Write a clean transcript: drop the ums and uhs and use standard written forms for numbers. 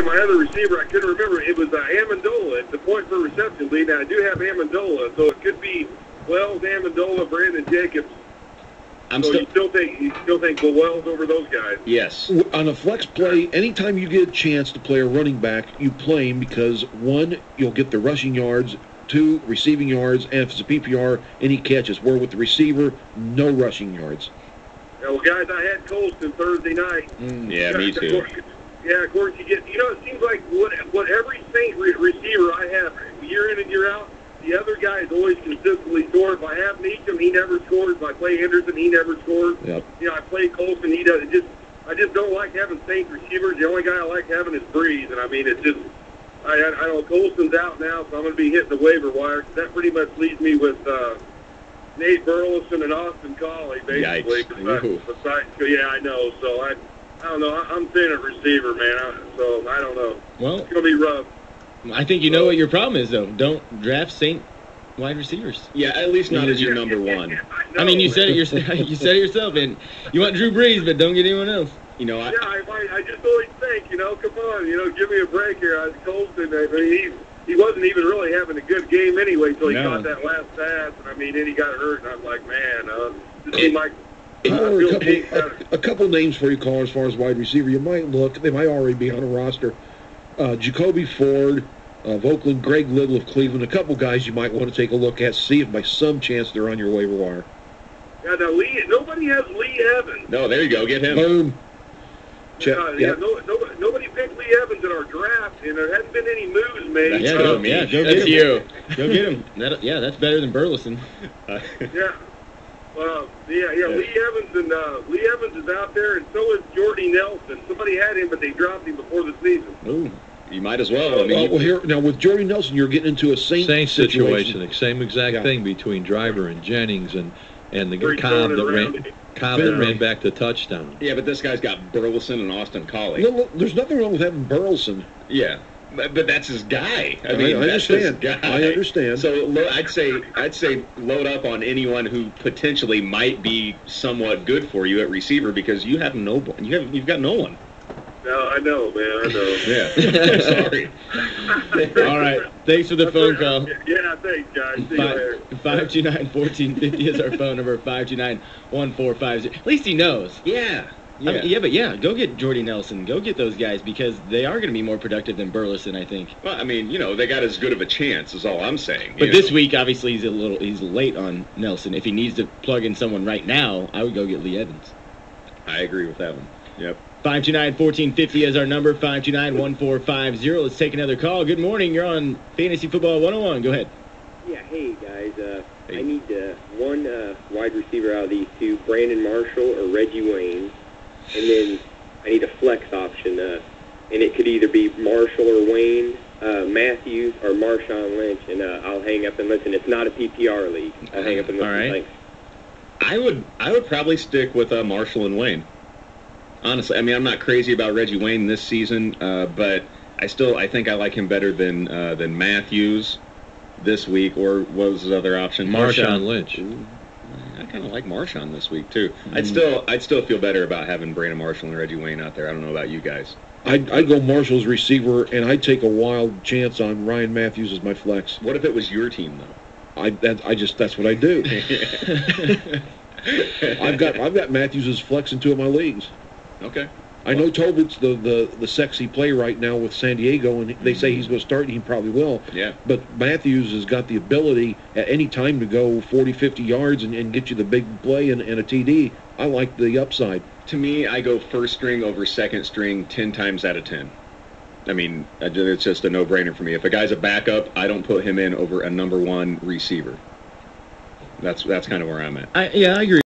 my other receiver, I couldn't remember. It was Amendola. It's the point for reception lead. Now, I do have Amendola, so it could be Wells, Amendola, Brandon Jacobs. You still think Wells over those guys? Yes. On a flex play, anytime you get a chance to play a running back, you play him because, one, you'll get the rushing yards, two, receiving yards, and if it's a PPR, any catches. Where with the receiver, no rushing yards. Yeah, well, guys, I had Colston Thursday night. Yeah, me too. Of course, it seems like what every Saint receiver I have, year in and year out, the other guys always consistently score. If I have Meacham, he never scores. If I play Henderson, he never scores. Yep. I play Colston, he does. I just don't like having Saint receivers. The only guy I like having is Breeze, and I mean, it's just, I know Colston's out now, so I'm going to be hitting the waiver wire. That pretty much leaves me with Nate Burleson and Austin Collie, basically. Yeah, I know. So I don't know. I'm thin at receiver, man. So I don't know. Well, it's going to be rough. I think you know what your problem is, though. Don't draft Saint wide receivers. Yeah, at least not as your number one. I mean, you said it yourself, and you want Drew Brees, but don't get anyone else. I just always think, come on, give me a break here. Colston, I mean, he wasn't even really having a good game anyway until he caught that last pass, and I mean, then he got hurt, and I'm like, man, it seemed like a couple names for you, caller, as far as wide receiver. You might look; they might already be on a roster. Jacoby Ford, Oakland, Greg Little of Cleveland, a couple guys you might want to take a look at, see if by some chance they're on your waiver wire. Yeah, now nobody has Lee Evans. No, there you go, get him. Boom. Nobody picked Lee Evans in our draft, and there hadn't been any moves made. Go get him. That's better than Burleson. Lee Evans is out there, and so is Jordy Nelson. Somebody had him, but they dropped him before the season. Ooh, you might as well. Here now with Jordy Nelson, you're getting into a Saint situation. Same exact thing between Driver and Jennings and the Cobb that ran back to touchdown. Yeah, but this guy's got Burleson and Austin Collie. No, there's nothing wrong with having Burleson. Yeah. But that's his guy. I understand. I understand. So I'd say load up on anyone who potentially might be somewhat good for you at receiver because you have no one. You've got no one. No, I know, man. I know. Yeah. I'm sorry. All right. Thanks for the phone call. Yeah, thanks, guys. See you later. 529-1450 is our phone number. 529-1450. At least he knows. Yeah. Go get Jordy Nelson. Go get those guys because they are going to be more productive than Burleson, I think. Well, I mean, they got as good of a chance is all I'm saying. But this week, obviously, he's late on Nelson. If he needs to plug in someone right now, I would go get Lee Evans. I agree with that one. Yep. 529-1450 is our number. 529-1450. Let's take another call. Good morning. You're on Fantasy Football 101. Go ahead. Yeah, hey, guys. I need one wide receiver out of these two, Brandon Marshall or Reggie Wayne. And then I need a flex option, and it could either be Marshall or Wayne, Matthews or Marshawn Lynch, and I'll hang up and listen. It's not a PPR league. I'll hang up and listen. All right. Thanks. I would probably stick with Marshall and Wayne. Honestly, I mean, I'm not crazy about Reggie Wayne this season, but I think I like him better than Matthews this week. Or what was his other option? Marshawn Lynch. Ooh. I kind of like Marshawn this week too. I'd still feel better about having Brandon Marshall and Reggie Wayne out there. I don't know about you guys. I'd go Marshall's receiver, and I'd take a wild chance on Ryan Matthews as my flex. What if it was your team though? That's what I do. I've got Matthews as flex in two of my leagues. Okay. I know Tolbert's the sexy play right now with San Diego, and they say he's going to start, and he probably will. Yeah. But Matthews has got the ability at any time to go 40, 50 yards and get you the big play and a TD. I like the upside. To me, I go first string over second string 10 times out of 10. I mean, it's just a no-brainer for me. If a guy's a backup, I don't put him in over a number one receiver. That's kind of where I'm at. I agree.